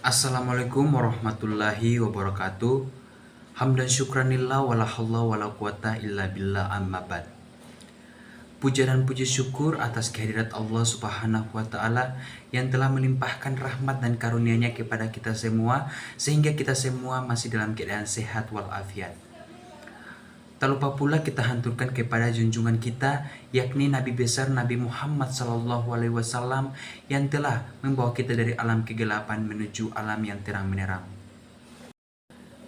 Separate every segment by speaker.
Speaker 1: Assalamualaikum warahmatullahi wabarakatuh. Hamdan syukranillah wala haula wala quwata illa billah amma ba'd. Puja dan puji syukur atas kehadirat Allah Subhanahu wa taala yang telah melimpahkan rahmat dan karunia-Nya kepada kita semua sehingga kita semua masih dalam keadaan sehat walafiat. Tak lupa pula kita hanturkan kepada junjungan kita, yakni Nabi besar Nabi Muhammad SAW yang telah membawa kita dari alam kegelapan menuju alam yang terang menerang.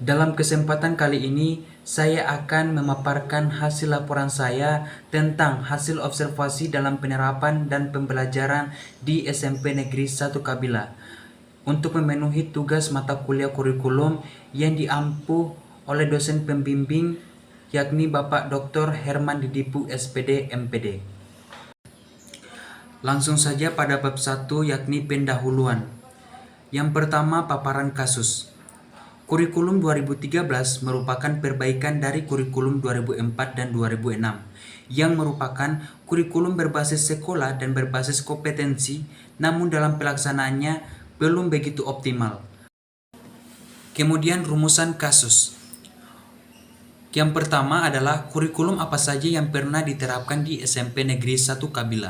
Speaker 1: Dalam kesempatan kali ini, saya akan memaparkan hasil laporan saya tentang hasil observasi dalam penerapan dan pembelajaran di SMP Negeri 1 Kabila untuk memenuhi tugas mata kuliah kurikulum yang diampu oleh dosen pembimbing yakni Bapak Dr. Herman Didipu SPD MPD. Langsung saja pada bab 1 yakni pendahuluan. Yang pertama, paparan kasus. Kurikulum 2013 merupakan perbaikan dari kurikulum 2004 dan 2006 yang merupakan kurikulum berbasis sekolah dan berbasis kompetensi, namun dalam pelaksanaannya belum begitu optimal. Kemudian rumusan kasus. Yang pertama adalah kurikulum apa saja yang pernah diterapkan di SMP Negeri 1 Kabila.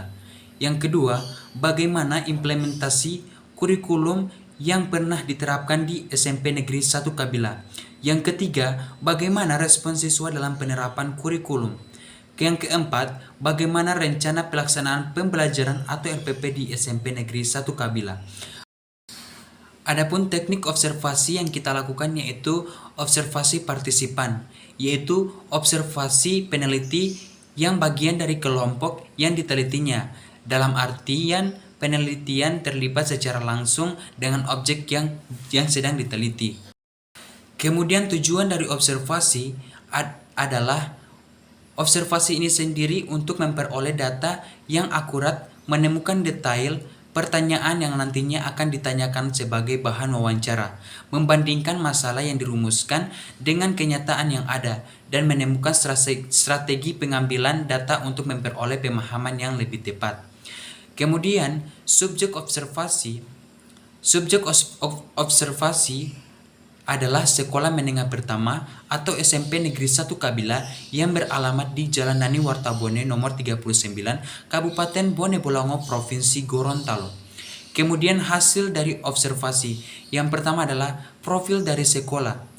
Speaker 1: Yang kedua, bagaimana implementasi kurikulum yang pernah diterapkan di SMP Negeri 1 Kabila. Yang ketiga, bagaimana respon siswa dalam penerapan kurikulum. Yang keempat, bagaimana rencana pelaksanaan pembelajaran atau RPP di SMP Negeri 1 Kabila. Adapun teknik observasi yang kita lakukan yaitu observasi partisipan, yaitu observasi peneliti yang bagian dari kelompok yang ditelitinya. Dalam artian penelitian terlibat secara langsung dengan objek yang sedang diteliti. Kemudian tujuan dari observasi adalah observasi ini sendiri untuk memperoleh data yang akurat, menemukan detail pertanyaan yang nantinya akan ditanyakan sebagai bahan wawancara, membandingkan masalah yang dirumuskan dengan kenyataan yang ada, dan menemukan strategi pengambilan data untuk memperoleh pemahaman yang lebih tepat. Kemudian, subjek observasi adalah sekolah menengah pertama atau SMP Negeri 1 Kabila yang beralamat di Jalan Nani Wartabone nomor 39, Kabupaten Bone Bolango, Provinsi Gorontalo. Kemudian hasil dari observasi. Yang pertama adalah profil dari sekolah.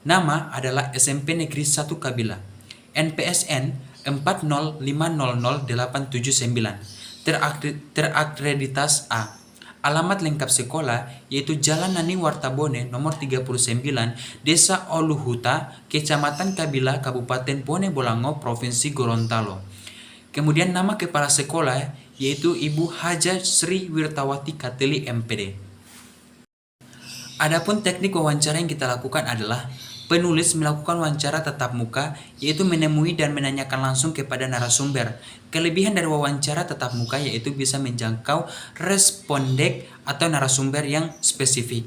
Speaker 1: Nama adalah SMP Negeri 1 Kabila. NPSN 405000879. Terakreditas A. Alamat lengkap sekolah yaitu Jalan Nani Wartabone nomor 39, Desa Oluhuta, Kecamatan Kabila, Kabupaten Bone Bolango, Provinsi Gorontalo. Kemudian nama kepala sekolah yaitu Ibu Haja Sri Wirtawati Kateli MPD. Adapun teknik wawancara yang kita lakukan adalah penulis melakukan wawancara tatap muka, yaitu menemui dan menanyakan langsung kepada narasumber. Kelebihan dari wawancara tatap muka yaitu bisa menjangkau respondek atau narasumber yang spesifik.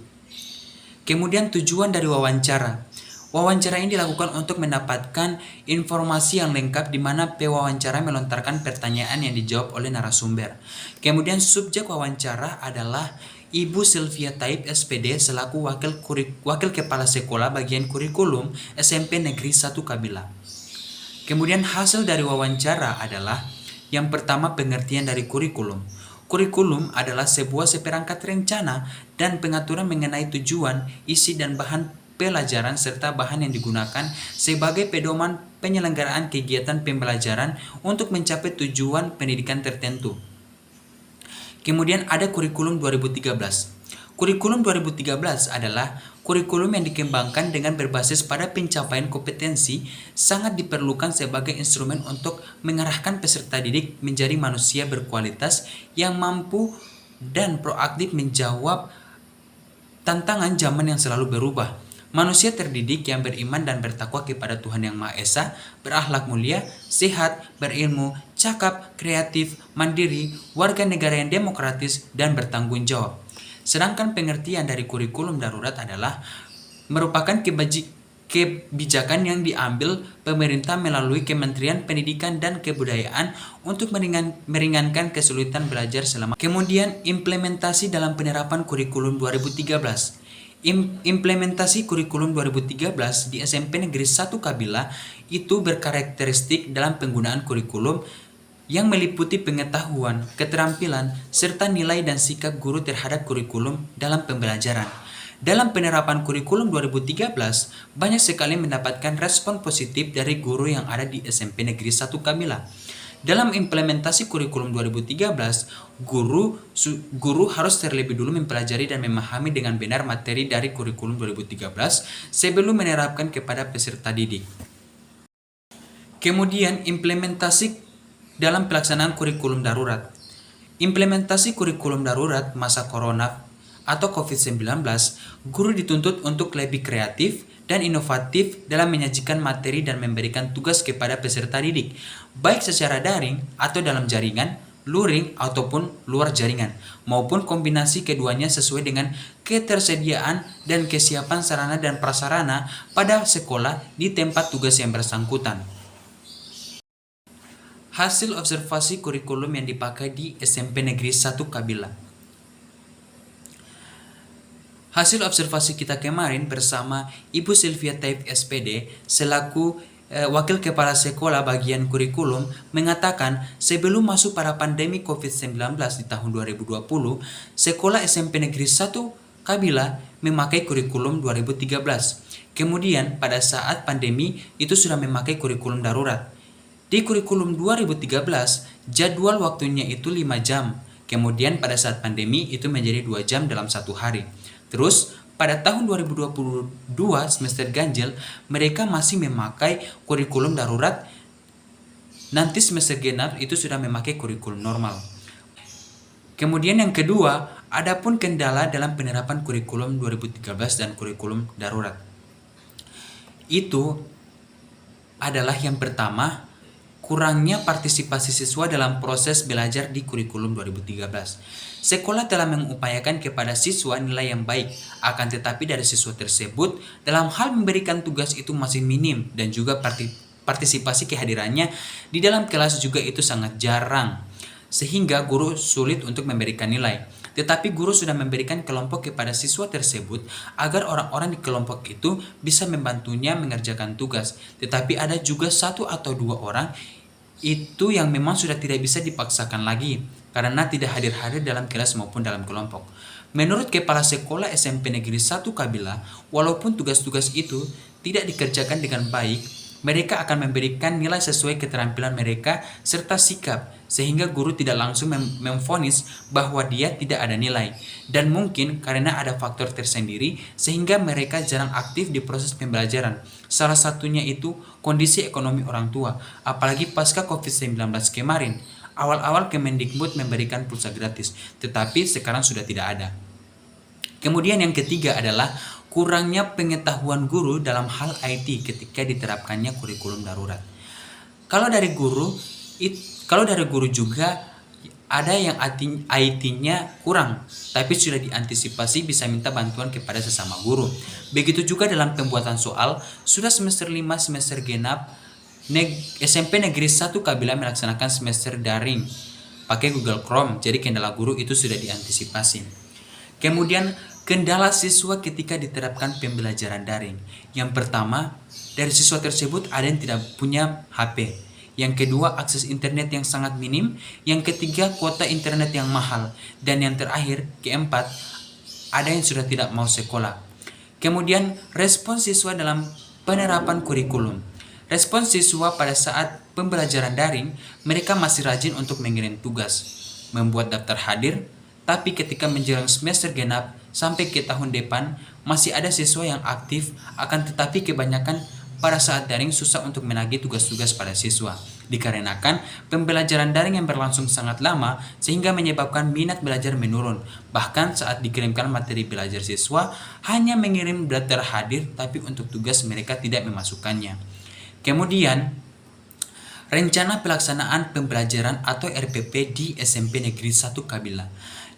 Speaker 1: Kemudian tujuan dari wawancara. Wawancara ini dilakukan untuk mendapatkan informasi yang lengkap di mana pewawancara melontarkan pertanyaan yang dijawab oleh narasumber. Kemudian subjek wawancara adalah Ibu Sylvia Taib SPD selaku wakil kepala sekolah bagian kurikulum SMP Negeri 1 Kabila. Kemudian hasil dari wawancara adalah yang pertama pengertian dari kurikulum. Kurikulum adalah sebuah seperangkat rencana dan pengaturan mengenai tujuan, isi dan bahan pelajaran serta bahan yang digunakan sebagai pedoman penyelenggaraan kegiatan pembelajaran untuk mencapai tujuan pendidikan tertentu. Kemudian ada kurikulum 2013. Kurikulum 2013 adalah kurikulum yang dikembangkan dengan berbasis pada pencapaian kompetensi, sangat diperlukan sebagai instrumen untuk mengarahkan peserta didik menjadi manusia berkualitas yang mampu dan proaktif menjawab tantangan zaman yang selalu berubah. Manusia terdidik yang beriman dan bertakwa kepada Tuhan Yang Maha Esa, berakhlak mulia, sehat, berilmu, cakap, kreatif, mandiri, warga negara yang demokratis, dan bertanggung jawab. Sedangkan pengertian dari kurikulum darurat adalah merupakan kebijakan yang diambil pemerintah melalui Kementerian Pendidikan dan Kebudayaan untuk meringankan kesulitan belajar selama. Kemudian implementasi dalam penerapan kurikulum 2013. Implementasi kurikulum 2013 di SMP Negeri 1 Kabila itu berkarakteristik dalam penggunaan kurikulum yang meliputi pengetahuan, keterampilan, serta nilai dan sikap guru terhadap kurikulum dalam pembelajaran. Dalam penerapan kurikulum 2013, banyak sekali mendapatkan respon positif dari guru yang ada di SMP Negeri 1 Kabila. Dalam implementasi kurikulum 2013, guru harus terlebih dulu mempelajari dan memahami dengan benar materi dari kurikulum 2013 sebelum menerapkan kepada peserta didik. Kemudian implementasi dalam pelaksanaan kurikulum darurat. Implementasi kurikulum darurat masa corona atau COVID-19, guru dituntut untuk lebih kreatif dan inovatif dalam menyajikan materi dan memberikan tugas kepada peserta didik, baik secara daring atau dalam jaringan, luring ataupun luar jaringan, maupun kombinasi keduanya sesuai dengan ketersediaan dan kesiapan sarana dan prasarana pada sekolah di tempat tugas yang bersangkutan. Hasil observasi kurikulum yang dipakai di SMP Negeri 1 Kabila. Hasil observasi kita kemarin bersama Ibu Sylvia Taib SPD selaku Wakil Kepala Sekolah bagian kurikulum mengatakan sebelum masuk pada pandemi COVID-19 di tahun 2020, Sekolah SMP Negeri 1 Kabila memakai kurikulum 2013. Kemudian pada saat pandemi itu sudah memakai kurikulum darurat. Di kurikulum 2013, jadwal waktunya itu 5 jam. Kemudian pada saat pandemi itu menjadi 2 jam dalam satu hari. Terus pada tahun 2022 semester ganjil mereka masih memakai kurikulum darurat. Nanti semester genap itu sudah memakai kurikulum normal. Kemudian yang kedua, adapun kendala dalam penerapan kurikulum 2013 dan kurikulum darurat. Itu adalah yang pertama, kurangnya partisipasi siswa dalam proses belajar di kurikulum 2013. Sekolah telah mengupayakan kepada siswa nilai yang baik, akan tetapi dari siswa tersebut dalam hal memberikan tugas itu masih minim dan juga partisipasi kehadirannya di dalam kelas juga itu sangat jarang, sehingga guru sulit untuk memberikan nilai. Tetapi guru sudah memberikan kelompok kepada siswa tersebut agar orang-orang di kelompok itu bisa membantunya mengerjakan tugas. Tetapi ada juga 1 atau 2 orang itu yang memang sudah tidak bisa dipaksakan lagi karena tidak hadir-hadir dalam kelas maupun dalam kelompok. Menurut Kepala Sekolah SMP Negeri 1 Kabila, walaupun tugas-tugas itu tidak dikerjakan dengan baik, mereka akan memberikan nilai sesuai keterampilan mereka serta sikap, sehingga guru tidak langsung memvonis bahwa dia tidak ada nilai. Dan mungkin karena ada faktor tersendiri sehingga mereka jarang aktif di proses pembelajaran. Salah satunya itu kondisi ekonomi orang tua, apalagi pasca COVID-19 kemarin. Awal-awal Kemendikbud memberikan pulsa gratis, tetapi sekarang sudah tidak ada. Kemudian yang ketiga adalah kurangnya pengetahuan guru dalam hal IT ketika diterapkannya kurikulum darurat. Kalau dari guru juga ada yang IT-nya kurang, tapi sudah diantisipasi bisa minta bantuan kepada sesama guru. Begitu juga dalam pembuatan soal, sudah semester 5 semester genap SMP Negeri 1 Kabila melaksanakan semester daring pakai Google Chrome, jadi kendala guru itu sudah diantisipasi. Kemudian kendala siswa ketika diterapkan pembelajaran daring. Yang pertama, dari siswa tersebut ada yang tidak punya HP. Yang kedua, akses internet yang sangat minim. Yang ketiga, kuota internet yang mahal. Dan yang terakhir, keempat, ada yang sudah tidak mau sekolah. Kemudian, respon siswa dalam penerapan kurikulum. Respon siswa pada saat pembelajaran daring, mereka masih rajin untuk mengirim tugas, membuat daftar hadir, tapi ketika menjelang semester genap sampai ke tahun depan, masih ada siswa yang aktif, akan tetapi kebanyakan pada saat daring susah untuk menagih tugas-tugas pada siswa. Dikarenakan pembelajaran daring yang berlangsung sangat lama sehingga menyebabkan minat belajar menurun. Bahkan saat dikirimkan materi belajar siswa hanya mengirim daftar hadir, tapi untuk tugas mereka tidak memasukkannya. Kemudian, rencana pelaksanaan pembelajaran atau RPP di SMP Negeri 1 Kabila.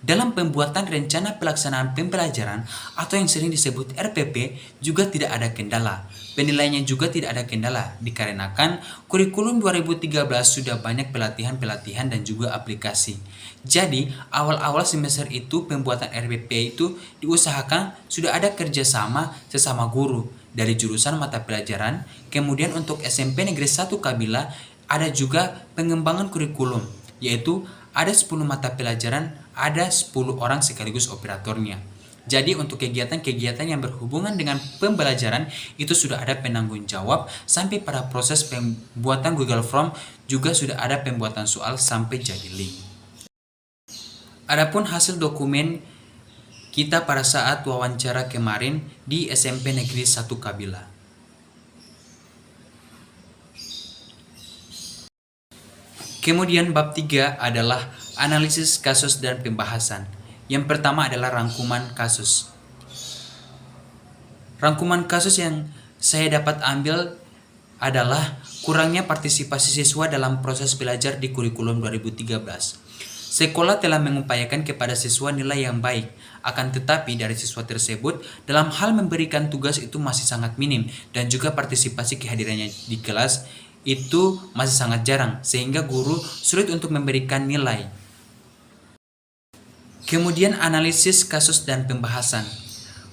Speaker 1: Dalam pembuatan rencana pelaksanaan pembelajaran atau yang sering disebut RPP juga tidak ada kendala. Penilaiannya juga tidak ada kendala dikarenakan kurikulum 2013 sudah banyak pelatihan-pelatihan dan juga aplikasi. Jadi, awal-awal semester itu pembuatan RPP itu diusahakan sudah ada kerjasama sesama guru dari jurusan mata pelajaran. Kemudian untuk SMP Negeri 1 Kabila ada juga pengembangan kurikulum, yaitu ada 10 mata pelajaran, ada 10 orang sekaligus operatornya. Jadi untuk kegiatan-kegiatan yang berhubungan dengan pembelajaran itu sudah ada penanggung jawab, sampai pada proses pembuatan Google Form juga sudah ada pembuatan soal sampai jadi link. Adapun hasil dokumen kita pada saat wawancara kemarin di SMP Negeri 1 Kabila. Kemudian bab 3 adalah analisis kasus dan pembahasan. Yang pertama adalah rangkuman kasus. Rangkuman kasus yang saya dapat ambil adalah kurangnya partisipasi siswa dalam proses belajar di kurikulum 2013. Sekolah telah mengupayakan kepada siswa nilai yang baik, akan tetapi dari siswa tersebut dalam hal memberikan tugas itu masih sangat minim, dan juga partisipasi kehadirannya di kelas itu masih sangat jarang, sehingga guru sulit untuk memberikan nilai. Kemudian analisis kasus dan pembahasan.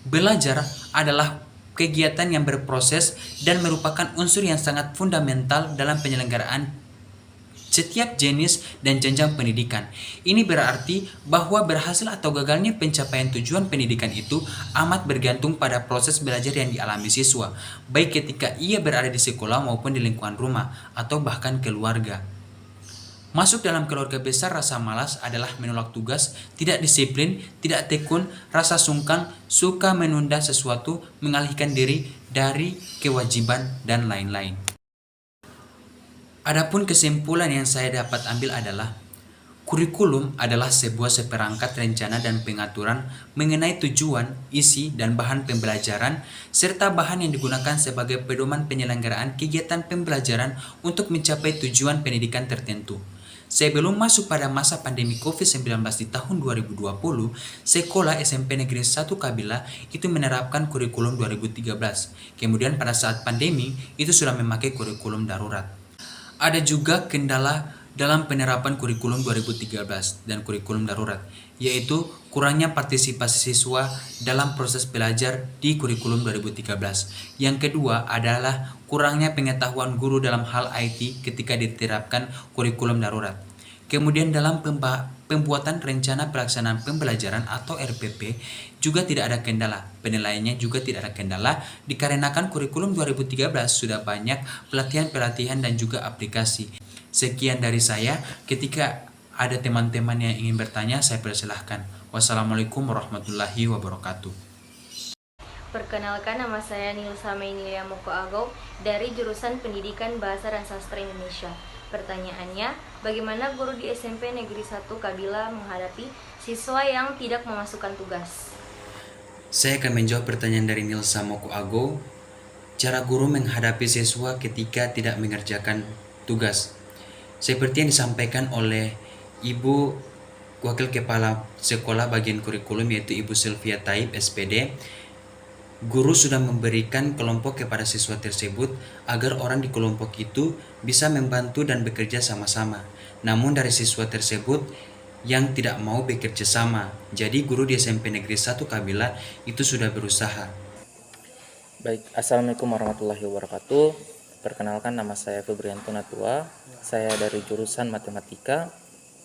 Speaker 1: Belajar adalah kegiatan yang berproses dan merupakan unsur yang sangat fundamental dalam penyelenggaraan setiap jenis dan jenjang pendidikan. Ini berarti bahwa berhasil atau gagalnya pencapaian tujuan pendidikan itu amat bergantung pada proses belajar yang dialami siswa, baik ketika ia berada di sekolah maupun di lingkungan rumah atau bahkan keluarga. Masuk dalam keluarga besar rasa malas adalah menolak tugas, tidak disiplin, tidak tekun, rasa sungkan, suka menunda sesuatu, mengalihkan diri dari kewajiban, dan lain-lain. Adapun kesimpulan yang saya dapat ambil adalah kurikulum adalah sebuah seperangkat rencana dan pengaturan mengenai tujuan, isi, dan bahan pembelajaran, serta bahan yang digunakan sebagai pedoman penyelenggaraan kegiatan pembelajaran untuk mencapai tujuan pendidikan tertentu. Sebelum masuk pada masa pandemi COVID-19 di tahun 2020, sekolah SMP Negeri 1 Kabila itu menerapkan kurikulum 2013. Kemudian pada saat pandemi, itu sudah memakai kurikulum darurat. Ada juga kendala dalam penerapan kurikulum 2013 dan kurikulum darurat, yaitu kurangnya partisipasi siswa dalam proses belajar di kurikulum 2013. Yang kedua adalah kurangnya pengetahuan guru dalam hal IT ketika diterapkan kurikulum darurat. Kemudian dalam pembuatan rencana pelaksanaan pembelajaran atau RPP juga tidak ada kendala. Penilaiannya juga tidak ada kendala dikarenakan kurikulum 2013 sudah banyak pelatihan-pelatihan dan juga aplikasi. Sekian dari saya. Ketika ada teman-teman yang ingin bertanya, saya persilahkan. Wassalamualaikum warahmatullahi wabarakatuh.
Speaker 2: Perkenalkan, nama saya Nilsa Meinilia Moko Agau dari jurusan Pendidikan Bahasa dan Sastra Indonesia. Pertanyaannya, bagaimana guru di SMP Negeri 1 Kabila menghadapi siswa yang tidak memasukkan tugas?
Speaker 1: Saya akan menjawab pertanyaan dari Nilsa Moko Agau. Cara guru menghadapi siswa ketika tidak mengerjakan tugas. Seperti yang disampaikan oleh Ibu Wakil Kepala Sekolah Bagian Kurikulum, yaitu Ibu Sylvia Taib, SPD, guru sudah memberikan kelompok kepada siswa tersebut agar orang di kelompok itu bisa membantu dan bekerja sama-sama. Namun dari siswa tersebut yang tidak mau bekerja sama, jadi guru di SMP Negeri 1 Kabila itu sudah berusaha.
Speaker 3: Baik, Assalamualaikum warahmatullahi wabarakatuh. Perkenalkan, nama saya Febrianto Natua. Saya dari jurusan Matematika,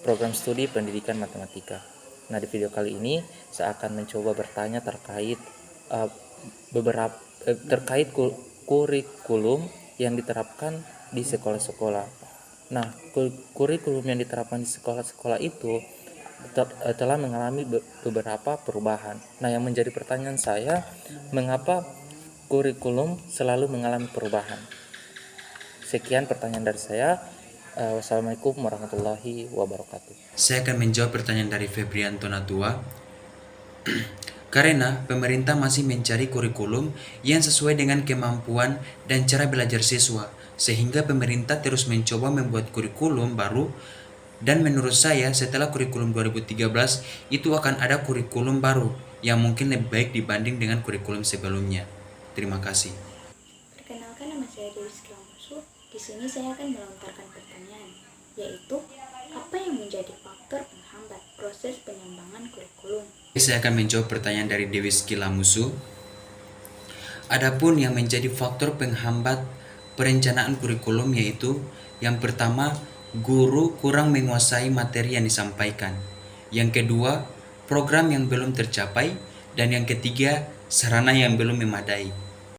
Speaker 3: program studi Pendidikan Matematika. Nah, di video kali ini saya akan mencoba bertanya terkait terkait kurikulum yang diterapkan di sekolah-sekolah. Nah, kurikulum yang diterapkan di sekolah-sekolah itu telah mengalami beberapa perubahan. Nah, yang menjadi pertanyaan saya, mengapa kurikulum selalu mengalami perubahan? Sekian pertanyaan dari saya. Wassalamualaikum warahmatullahi wabarakatuh.
Speaker 1: Saya akan menjawab pertanyaan dari Febrianto Natua. Karena pemerintah masih mencari kurikulum yang sesuai dengan kemampuan dan cara belajar siswa, sehingga pemerintah terus mencoba membuat kurikulum baru Dan menurut saya setelah kurikulum 2013 itu akan ada kurikulum baru yang mungkin lebih baik dibanding dengan kurikulum sebelumnya. Terima kasih.
Speaker 4: Perkenalkan, nama saya Dewi Skilamusu. Di sini saya akan melontarkan pertanyaan, yaitu apa yang menjadi faktor penghambat proses pengembangan kurikulum?
Speaker 1: Saya akan menjawab pertanyaan dari Dewi Skilamusu. Adapun yang menjadi faktor penghambat perencanaan kurikulum yaitu yang pertama, guru kurang menguasai materi yang disampaikan. Yang kedua, program yang belum tercapai. Dan yang ketiga, sarana yang belum memadai.